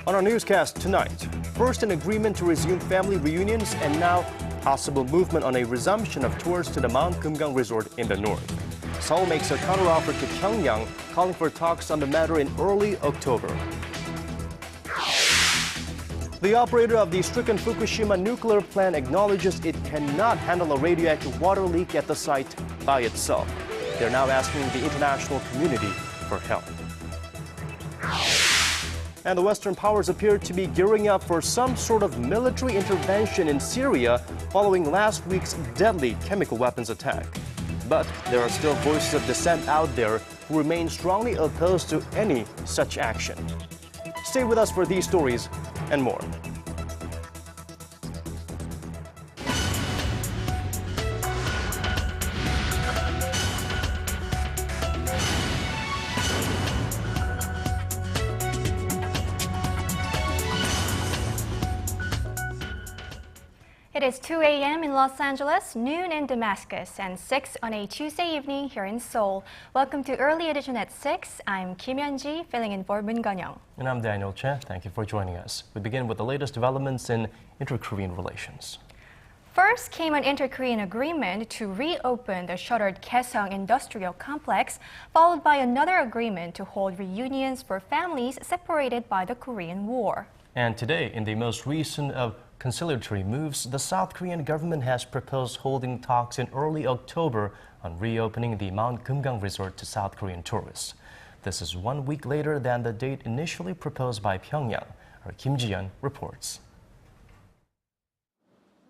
On our newscast tonight, first an agreement to resume family reunions and now possible movement on a resumption of tours to the Mount Geumgang resort in the north. Seoul makes a counteroffer to Pyongyang, calling for talks on the matter in early October. The operator of the stricken Fukushima nuclear plant acknowledges it cannot handle a radioactive water leak at the site by itself. They're now asking the international community for help. And the Western powers appear to be gearing up for some sort of military intervention in Syria following last week's deadly chemical weapons attack. But there are still voices of dissent out there who remain strongly opposed to any such action. Stay with us for these stories and more. It is 2 a.m. in Los Angeles, noon in Damascus, and 6 on a Tuesday evening here in Seoul. Welcome to Early Edition at 6. I'm Kim Hyun-ji, filling in for Moon Geon-young. And I'm Daniel Che. Thank you for joining us. We begin with the latest developments in inter-Korean relations. First came an inter-Korean agreement to reopen the shuttered Kaesong Industrial Complex, followed by another agreement to hold reunions for families separated by the Korean War. And today, in the most recent of conciliatory moves, the South Korean government has proposed holding talks in early October on reopening the Mount Geumgang resort to South Korean tourists. This is 1 week later than the date initially proposed by Pyongyang. Our Kim Ji-yeon reports.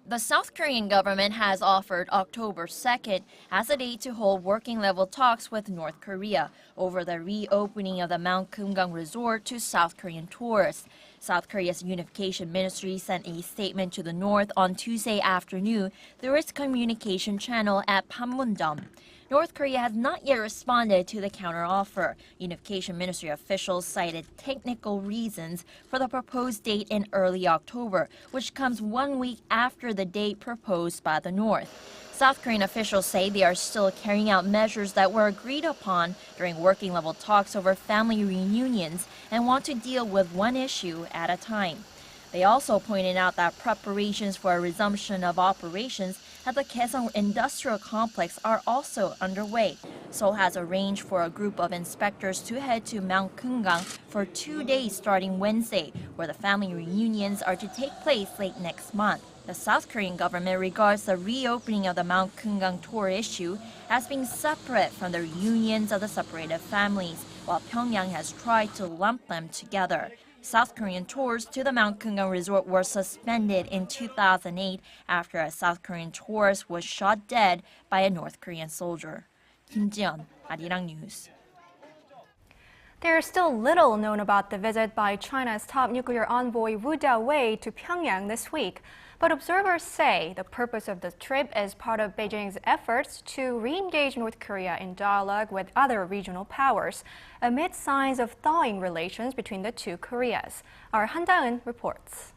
The South Korean government has offered October 2nd as a date to hold working-level talks with North Korea over the reopening of the Mount Geumgang resort to South Korean tourists. South Korea's Unification Ministry sent a statement to the North on Tuesday afternoon through its communication channel at Panmunjom. North Korea has not yet responded to the counteroffer. Unification Ministry officials cited technical reasons for the proposed date in early October, which comes 1 week after the date proposed by the North. South Korean officials say they are still carrying out measures that were agreed upon during working-level talks over family reunions and want to deal with one issue at a time. They also pointed out that preparations for a resumption of operations at the Kaesong Industrial Complex are also underway. Seoul has arranged for a group of inspectors to head to Mount Geumgang for 2 days starting Wednesday, where the family reunions are to take place late next month. The South Korean government regards the reopening of the Mount Geumgang tour issue as being separate from the reunions of the separated families, while Pyongyang has tried to lump them together. South Korean tours to the Mount Geumgang resort were suspended in 2008 after a South Korean tourist was shot dead by a North Korean soldier. Kim Ji-yeon, Arirang News. There is still little known about the visit by China's top nuclear envoy Wu Dawei to Pyongyang this week. But observers say the purpose of the trip is part of Beijing's efforts to re-engage North Korea in dialogue with other regional powers, amid signs of thawing relations between the two Koreas. Our Han Da-eun reports.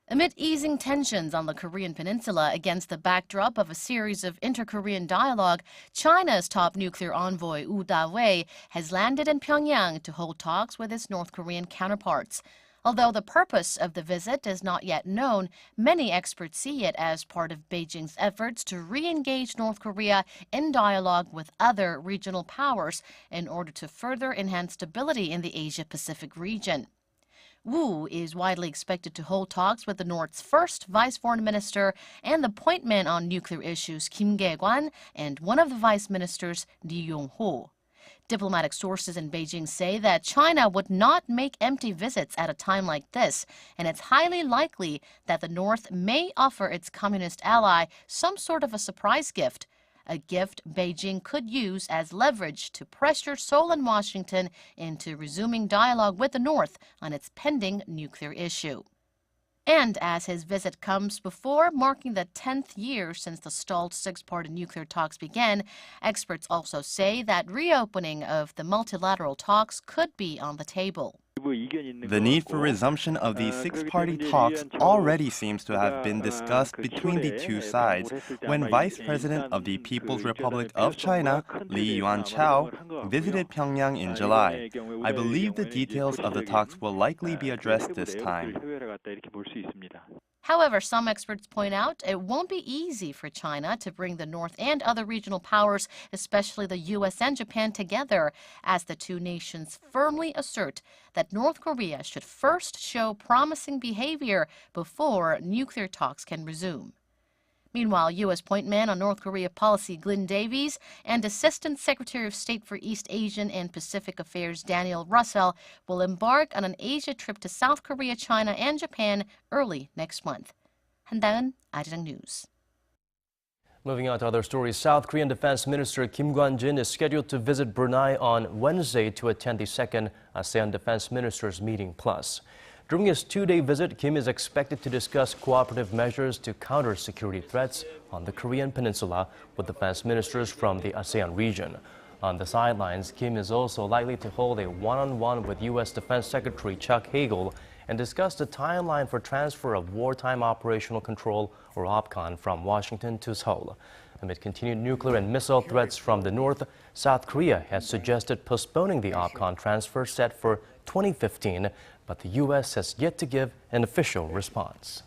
Amid easing tensions on the Korean peninsula against the backdrop of a series of inter-Korean dialogue, China's top nuclear envoy Wu Dawei has landed in Pyongyang to hold talks with his North Korean counterparts. Although the purpose of the visit is not yet known, many experts see it as part of Beijing's efforts to re-engage North Korea in dialogue with other regional powers in order to further enhance stability in the Asia-Pacific region. Wu is widely expected to hold talks with the North's first vice foreign minister and the point man on nuclear issues, Kim Gae-kwan, and one of the vice ministers, Lee Yong-ho. Diplomatic sources in Beijing say that China would not make empty visits at a time like this, and it's highly likely that the North may offer its communist ally some sort of a surprise gift, a gift Beijing could use as leverage to pressure Seoul and Washington into resuming dialogue with the North on its pending nuclear issue. And as his visit comes before marking the 10th year since the stalled six-party nuclear talks began, experts also say that reopening of the multilateral talks could be on the table. The need for resumption of the six-party talks already seems to have been discussed between the two sides when Vice President of the People's Republic of China, Li Yuanchao, visited Pyongyang in July. I believe the details of the talks will likely be addressed this time. However, some experts point out it won't be easy for China to bring the North and other regional powers, especially the U.S. and Japan, together, as the two nations firmly assert that North Korea should first show promising behavior before nuclear talks can resume. Meanwhile, U.S. point man on North Korea policy Glyn Davies and Assistant Secretary of State for East Asian and Pacific Affairs Daniel Russell will embark on an Asia trip to South Korea, China, and Japan early next month. 한다은, Arirang News. Moving on to other stories, South Korean Defense Minister Kim Kwon-jin is scheduled to visit Brunei on Wednesday to attend the second ASEAN Defense Ministers Meeting Plus. During his two-day visit, Kim is expected to discuss cooperative measures to counter security threats on the Korean peninsula with defense ministers from the ASEAN region. On the sidelines, Kim is also likely to hold a one-on-one with U.S. Defense Secretary Chuck Hagel and discuss the timeline for transfer of wartime operational control, or OPCON, from Washington to Seoul. Amid continued nuclear and missile threats from the north, South Korea has suggested postponing the OPCON transfer set for 2015, but the U.S. has yet to give an official response.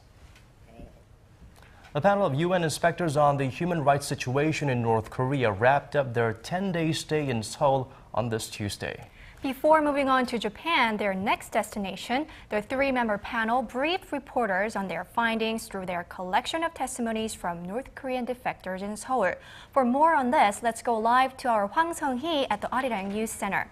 A panel of UN inspectors on the human rights situation in North Korea wrapped up their 10-day stay in Seoul on this Tuesday. Before moving on to Japan, their next destination, the three-member panel briefed reporters on their findings through their collection of testimonies from North Korean defectors in Seoul. For more on this, let's go live to our Hwang Sung-hee at the Arirang News Center.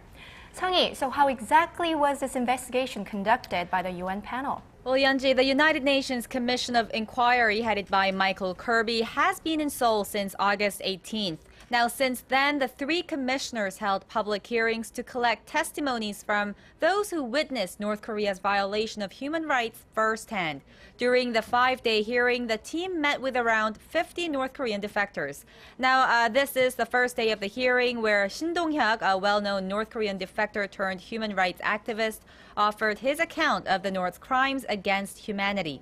Sung-hee, so how exactly was this investigation conducted by the UN panel? Well, Yeonji, the United Nations Commission of Inquiry headed by Michael Kirby has been in Seoul since August 18th. Now, since then, the three commissioners held public hearings to collect testimonies from those who witnessed North Korea's violation of human rights firsthand. During the 5-day hearing, the team met with around 50 North Korean defectors. Now, this is the first day of the hearing where Shin Dong-hyuk, a well-known North Korean defector turned human rights activist, offered his account of the North's crimes against humanity.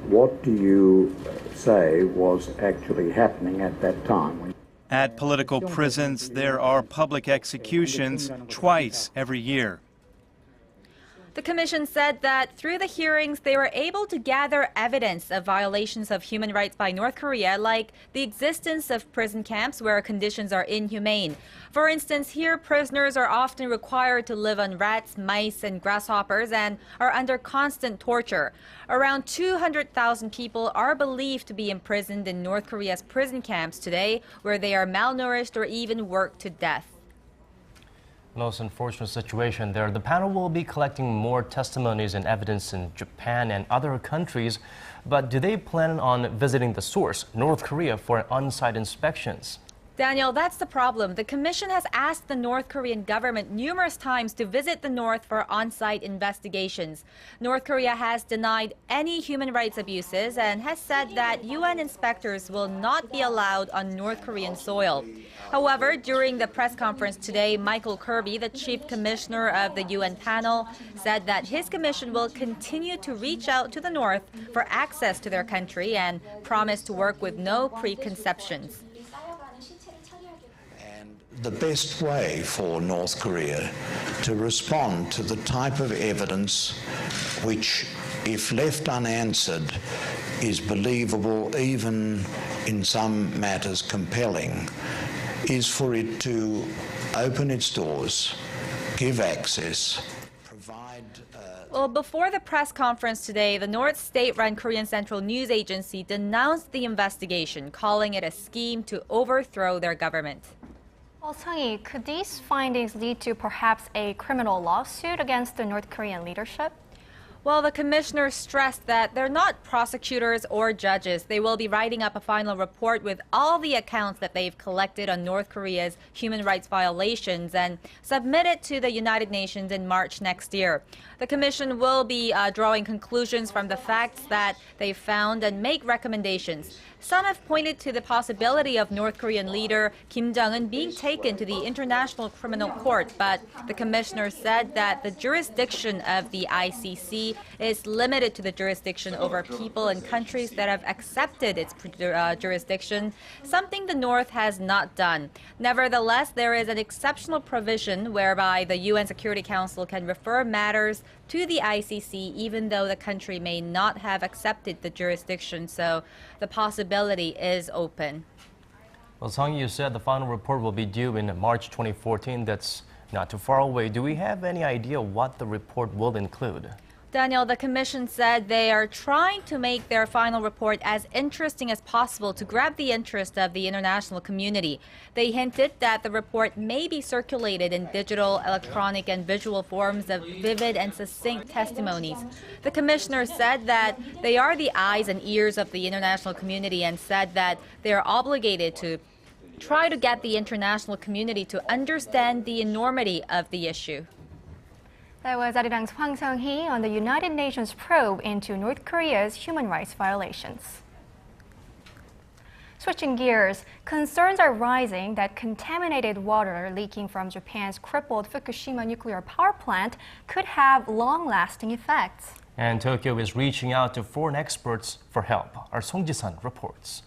What do you say was actually happening at that time? At political prisons, there are public executions twice every year. The commission said that through the hearings, they were able to gather evidence of violations of human rights by North Korea, like the existence of prison camps where conditions are inhumane. For instance, here prisoners are often required to live on rats, mice, and grasshoppers and are under constant torture. Around 200,000 people are believed to be imprisoned in North Korea's prison camps today, where they are malnourished or even worked to death. Most unfortunate situation there. The panel will be collecting more testimonies and evidence in Japan and other countries, but do they plan on visiting the source, North Korea, for on-site inspections? Daniel, that's the problem. The commission has asked the North Korean government numerous times to visit the North for on-site investigations. North Korea has denied any human rights abuses and has said that UN inspectors will not be allowed on North Korean soil. However, during the press conference today, Michael Kirby, the chief commissioner of the UN panel, said that his commission will continue to reach out to the North for access to their country and promised to work with no preconceptions. The best way for North Korea to respond to the type of evidence which, if left unanswered, is believable, even in some matters compelling, is for it to open its doors, give access, provide... Well, before the press conference today, the North state-run Korean Central News Agency denounced the investigation, calling it a scheme to overthrow their government. Well, Sung-hee, could these findings lead to perhaps a criminal lawsuit against the North Korean leadership? Well, the commissioners stressed that they're not prosecutors or judges. They will be writing up a final report with all the accounts that they've collected on North Korea's human rights violations and submit it to the United Nations in March next year. The commission will be drawing conclusions from the facts that they found and make recommendations. Some have pointed to the possibility of North Korean leader Kim Jong-un being taken to the International Criminal Court, but the commissioner said that the jurisdiction of the ICC is limited to the jurisdiction over people and countries that have accepted its jurisdiction, something the North has not done. Nevertheless, there is an exceptional provision whereby the UN Security Council can refer matters to the ICC even though the country may not have accepted the jurisdiction, so the possibility is open. Well, Song, you said the final report will be due in March 2014. That's not too far away. Do we have any idea what the report will include? Daniel, the commission said they are trying to make their final report as interesting as possible to grab the interest of the international community. They hinted that the report may be circulated in digital, electronic, and visual forms of vivid and succinct testimonies. The commissioner said that they are the eyes and ears of the international community and said that they are obligated to try to get the international community to understand the enormity of the issue. That was Arirang's Hwang Sung-hee on the United Nations probe into North Korea's human rights violations. Switching gears, concerns are rising that contaminated water leaking from Japan's crippled Fukushima nuclear power plant could have long-lasting effects. And Tokyo is reaching out to foreign experts for help. Our Song Ji-sun reports.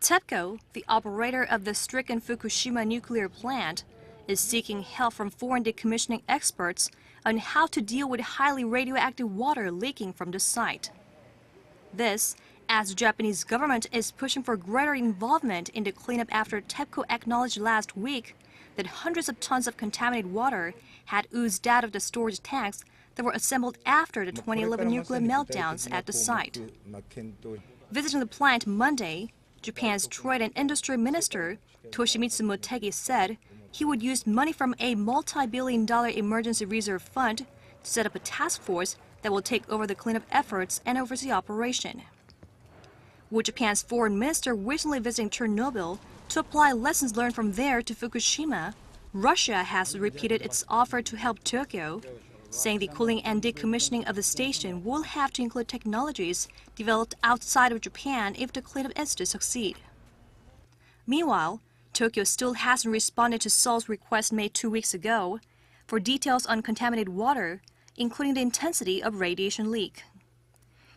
TEPCO, the operator of the stricken Fukushima nuclear plant, is seeking help from foreign decommissioning experts on how to deal with highly radioactive water leaking from the site. This, as the Japanese government is pushing for greater involvement in the cleanup after TEPCO acknowledged last week that hundreds of tons of contaminated water had oozed out of the storage tanks that were assembled after the 2011 nuclear meltdowns at the site. Visiting the plant Monday, Japan's Trade and Industry Minister Toshimitsu Motegi said he would use money from a multi-billion-dollar emergency reserve fund to set up a task force that will take over the cleanup efforts and oversee operation. With Japan's foreign minister recently visiting Chernobyl to apply lessons learned from there to Fukushima, Russia has repeated its offer to help Tokyo, saying the cooling and decommissioning of the station will have to include technologies developed outside of Japan if the cleanup is to succeed. Meanwhile, Tokyo still hasn't responded to Seoul's request made 2 weeks ago for details on contaminated water, including the intensity of radiation leak.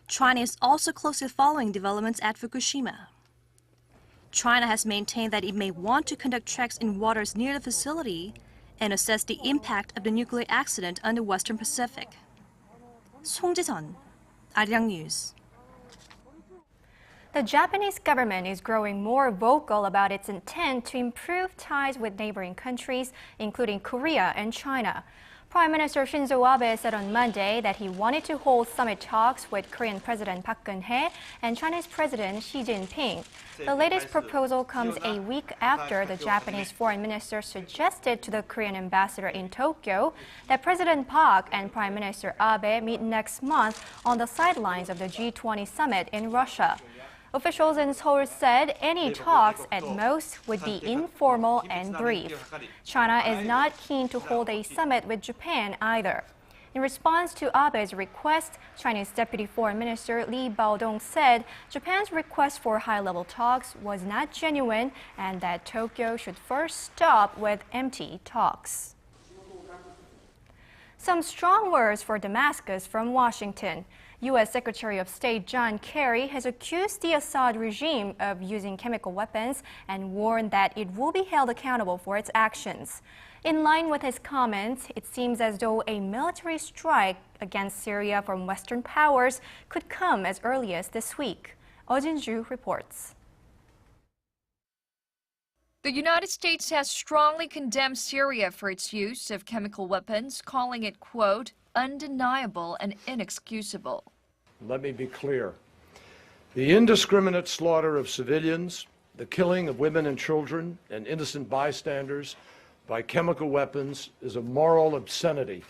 China is also closely following developments at Fukushima. China has maintained that it may want to conduct checks in waters near the facility and assess the impact of the nuclear accident on the Western Pacific. Song Ji-sun, Arirang News. The Japanese government is growing more vocal about its intent to improve ties with neighboring countries, including Korea and China. Prime Minister Shinzo Abe said on Monday that he wanted to hold summit talks with Korean President Park Geun-hye and Chinese President Xi Jinping. The latest proposal comes a week after the Japanese foreign minister suggested to the Korean ambassador in Tokyo that President Park and Prime Minister Abe meet next month on the sidelines of the G20 summit in Russia. Officials in Seoul said any talks at most would be informal and brief. China is not keen to hold a summit with Japan either. In response to Abe's request, Chinese Deputy Foreign Minister Li Baodong said Japan's request for high-level talks was not genuine and that Tokyo should first stop with empty talks. Some strong words for Damascus from Washington. U.S. Secretary of State John Kerry has accused the Assad regime of using chemical weapons and warned that it will be held accountable for its actions. In line with his comments, it seems as though a military strike against Syria from Western powers could come as early as this week. Oh Jin-ju reports. The United States has strongly condemned Syria for its use of chemical weapons, calling it, quote, undeniable and inexcusable. Let me be clear. The indiscriminate slaughter of civilians, the killing of women and children and innocent bystanders by chemical weapons is a moral obscenity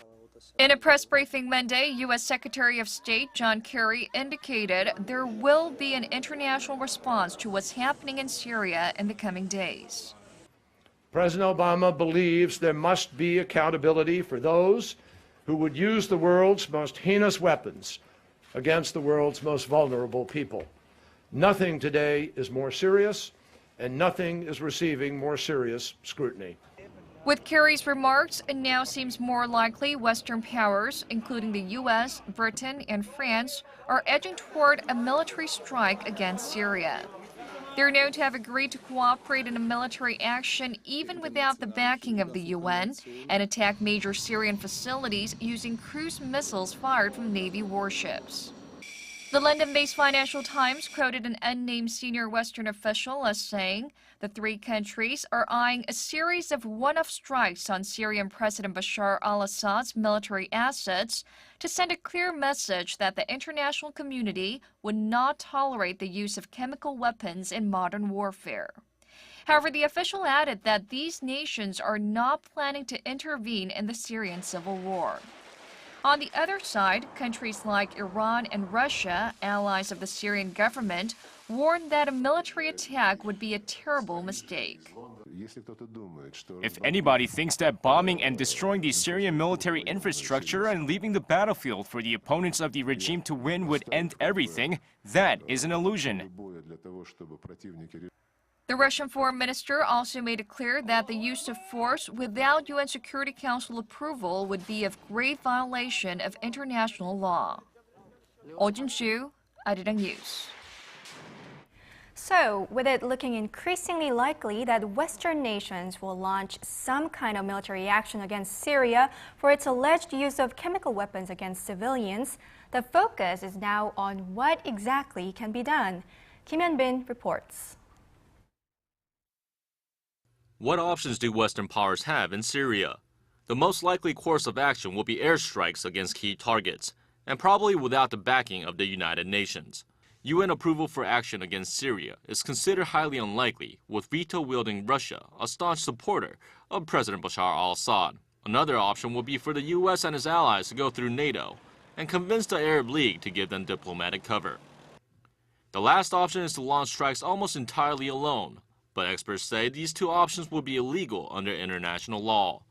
In a press briefing Monday, U.S. Secretary of State John Kerry indicated there will be an international response to what's happening in Syria in the coming days. President Obama believes there must be accountability for those who would use the world's most heinous weapons against the world's most vulnerable people. Nothing today is more serious, and nothing is receiving more serious scrutiny. With Kerry's remarks, it now seems more likely Western powers, including the U.S., Britain, and France, are edging toward a military strike against Syria. They're known to have agreed to cooperate in a military action even without the backing of the UN and attack major Syrian facilities using cruise missiles fired from Navy warships. The London-based Financial Times quoted an unnamed senior Western official as saying the three countries are eyeing a series of one-off strikes on Syrian President Bashar al-Assad's military assets to send a clear message that the international community would not tolerate the use of chemical weapons in modern warfare. However, the official added that these nations are not planning to intervene in the Syrian civil war. On the other side, countries like Iran and Russia, allies of the Syrian government, warned that a military attack would be a terrible mistake. If anybody thinks that bombing and destroying the Syrian military infrastructure and leaving the battlefield for the opponents of the regime to win would end everything, that is an illusion. The Russian foreign minister also made it clear that the use of force without UN Security Council approval would be a grave violation of international law. Oh Jin-soo, Arirang News. So, with it looking increasingly likely that Western nations will launch some kind of military action against Syria for its alleged use of chemical weapons against civilians, the focus is now on what exactly can be done. Kim Hyun-bin reports. What options do Western powers have in Syria? The most likely course of action will be airstrikes against key targets, and probably without the backing of the United Nations. UN approval for action against Syria is considered highly unlikely, with veto-wielding Russia a staunch supporter of President Bashar al-Assad. Another option will be for the US and its allies to go through NATO and convince the Arab League to give them diplomatic cover. The last option is to launch strikes almost entirely alone, but experts say these two options will be illegal under international law.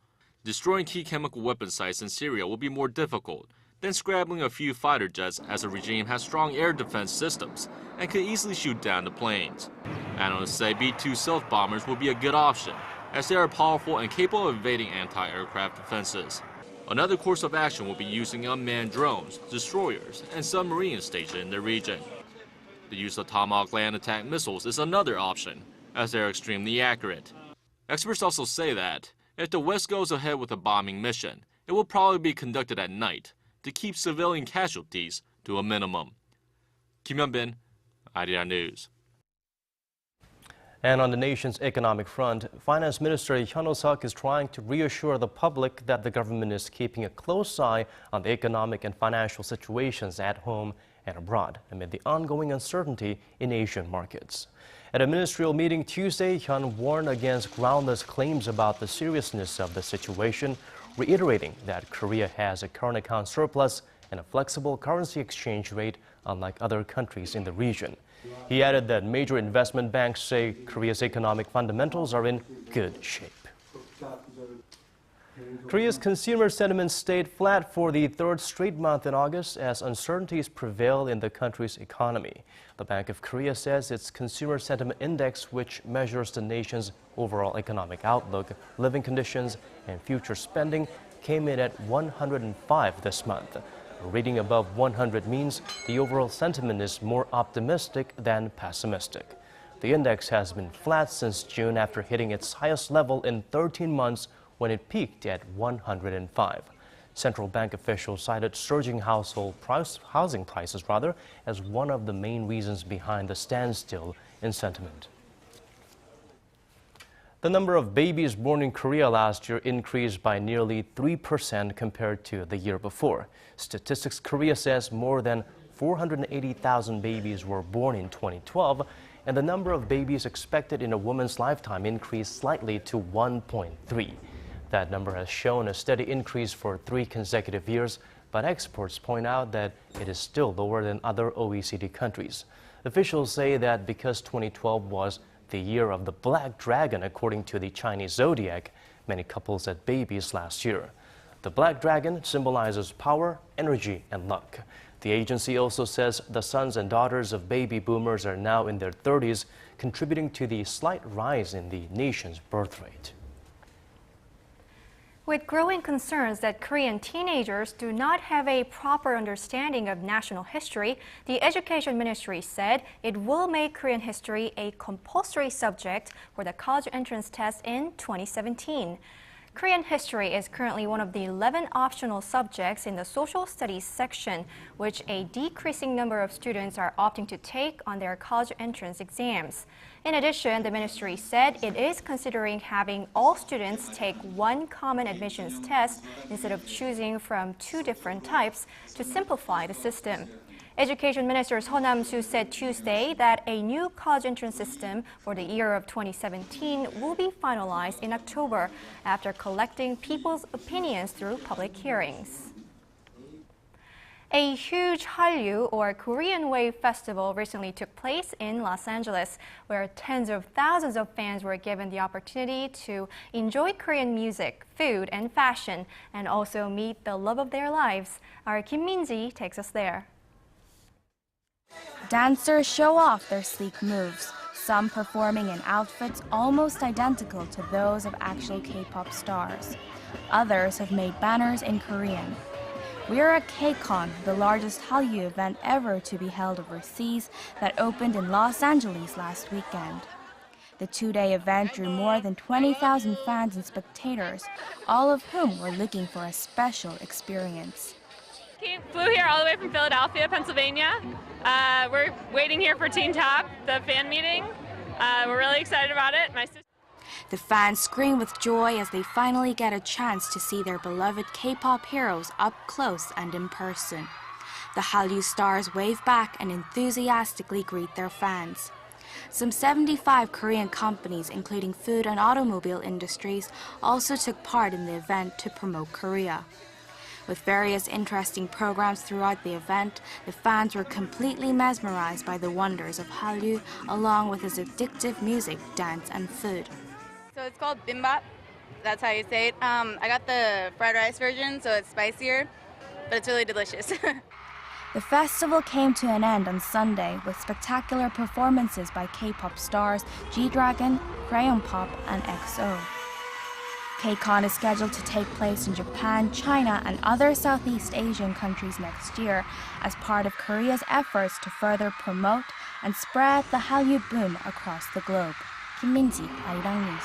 Destroying key chemical weapon sites in Syria will be more difficult than scrabbling a few fighter jets, as the regime has strong air defense systems and could easily shoot down the planes. Analysts say B-2 stealth bombers will be a good option, as they are powerful and capable of evading anti-aircraft defenses. Another course of action will be using unmanned drones, destroyers, and submarines stationed in the region. The use of Tomahawk land attack missiles is another option, as they are extremely accurate. Experts also say that if the West goes ahead with a bombing mission, it will probably be conducted at night to keep civilian casualties to a minimum. Kim Hyun-bin, Arirang News. And on the nation's economic front, Finance Minister Hyun Oh-seok is trying to reassure the public that the government is keeping a close eye on the economic and financial situations at home and abroad amid the ongoing uncertainty in Asian markets. At a ministerial meeting Tuesday, Hyun warned against groundless claims about the seriousness of the situation, reiterating that Korea has a current account surplus and a flexible currency exchange rate, unlike other countries in the region. He added that major investment banks say Korea's economic fundamentals are in good shape. Korea's consumer sentiment stayed flat for the third straight month in August as uncertainties prevail in the country's economy. The Bank of Korea says its Consumer Sentiment Index, which measures the nation's overall economic outlook, living conditions, and future spending, came in at 105 this month. A reading above 100 means the overall sentiment is more optimistic than pessimistic. The index has been flat since June after hitting its highest level in 13 months when it peaked at 105. Central bank officials cited surging housing prices as one of the main reasons behind the standstill in sentiment. The number of babies born in Korea last year increased by nearly 3% compared to the year before. Statistics Korea says more than 480,000 babies were born in 2012, and the number of babies expected in a woman's lifetime increased slightly to 1.3. That number has shown a steady increase for 3 consecutive years, but experts point out that it is still lower than other OECD countries. Officials say that because 2012 was the year of the Black Dragon, according to the Chinese zodiac, many couples had babies last year. The Black Dragon symbolizes power, energy, and luck. The agency also says the sons and daughters of baby boomers are now in their 30s, contributing to the slight rise in the nation's birth rate. With growing concerns that Korean teenagers do not have a proper understanding of national history, the Education Ministry said it will make Korean history a compulsory subject for the college entrance test in 2017. Korean history is currently one of the 11 optional subjects in the social studies section, which a decreasing number of students are opting to take on their college entrance exams. In addition, the ministry said it is considering having all students take one common admissions test instead of choosing from 2 different types to simplify the system. Education Minister Seo Nam-soo said Tuesday that a new college entrance system for the year of 2017 will be finalized in October after collecting people's opinions through public hearings. A huge Hallyu, or Korean Wave festival, recently took place in Los Angeles, where tens of thousands of fans were given the opportunity to enjoy Korean music, food, and fashion, and also meet the love of their lives. Our Kim Min-ji takes us there. Dancers show off their sleek moves, some performing in outfits almost identical to those of actual K-pop stars. Others have made banners in Korean. We are at K-Con, the largest Hallyu event ever to be held overseas, that opened in Los Angeles last weekend. The 2-day event drew more than 20,000 fans and spectators, all of whom were looking for a special experience. Flew here all the way from Philadelphia, Pennsylvania. We're waiting here for Teen Top, the fan meeting. We're really excited about it. The fans scream with joy as they finally get a chance to see their beloved K-pop heroes up close and in person. The Hallyu stars wave back and enthusiastically greet their fans. Some 75 Korean companies, including food and automobile industries, also took part in the event to promote Korea. With various interesting programs throughout the event, the fans were completely mesmerized by the wonders of Hallyu, along with its addictive music, dance, and food. So it's called bimbap. That's how you say it. I got the fried rice version, so it's spicier, but it's really delicious. The festival came to an end on Sunday with spectacular performances by K-pop stars G-Dragon, Crayon Pop, and EXO. K-Con is scheduled to take place in Japan, China, and other Southeast Asian countries next year as part of Korea's efforts to further promote and spread the Hallyu boom across the globe. Kim Min-ji, Arirang News.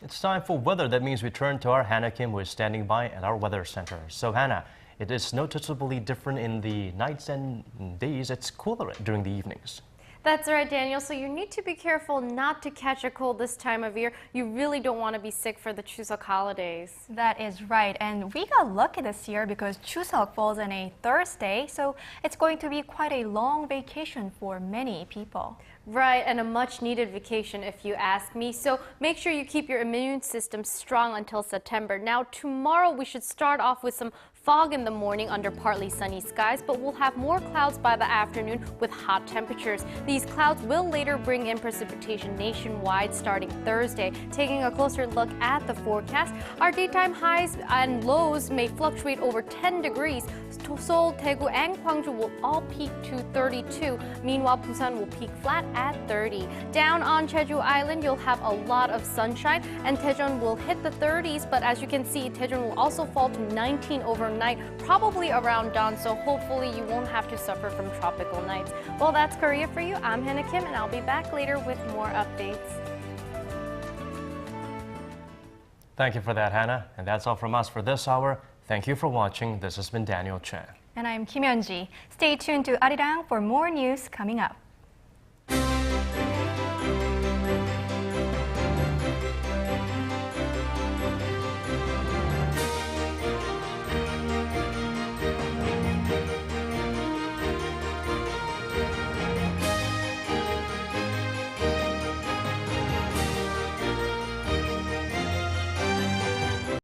It's time for weather. That means we turn to our Hannah Kim, who is standing by at our weather center. So Hannah, it is noticeably different in the nights and days. It's cooler during the evenings. That's right, Daniel. So you need to be careful not to catch a cold this time of year. You really don't want to be sick for the Chuseok holidays. That is right. And we got lucky this year because Chuseok falls on a Thursday, so it's going to be quite a long vacation for many people. Right, and a much needed vacation if you ask me. So make sure you keep your immune system strong until September. Now tomorrow we should start off with some fog in the morning under partly sunny skies, but we'll have more clouds by the afternoon with hot temperatures. These clouds will later bring in precipitation nationwide starting Thursday. Taking a closer look at the forecast, our daytime highs and lows may fluctuate over 10 degrees. Seoul, Daegu, and Gwangju will all peak to 32. Meanwhile, Busan will peak flat at 30. Down on Jeju Island, you'll have a lot of sunshine, and Daejeon will hit the 30s, but as you can see, Daejeon will also fall to 19 overnight, probably around dawn, so hopefully you won't have to suffer from tropical nights. Well, that's Korea for you. I'm Hannah Kim, and I'll be back later with more updates. Thank you for that, Hannah. And that's all from us for this hour. Thank you for watching. This has been Daniel Chen. And I'm Kim Hyun-ji. Stay tuned to Arirang for more news coming up.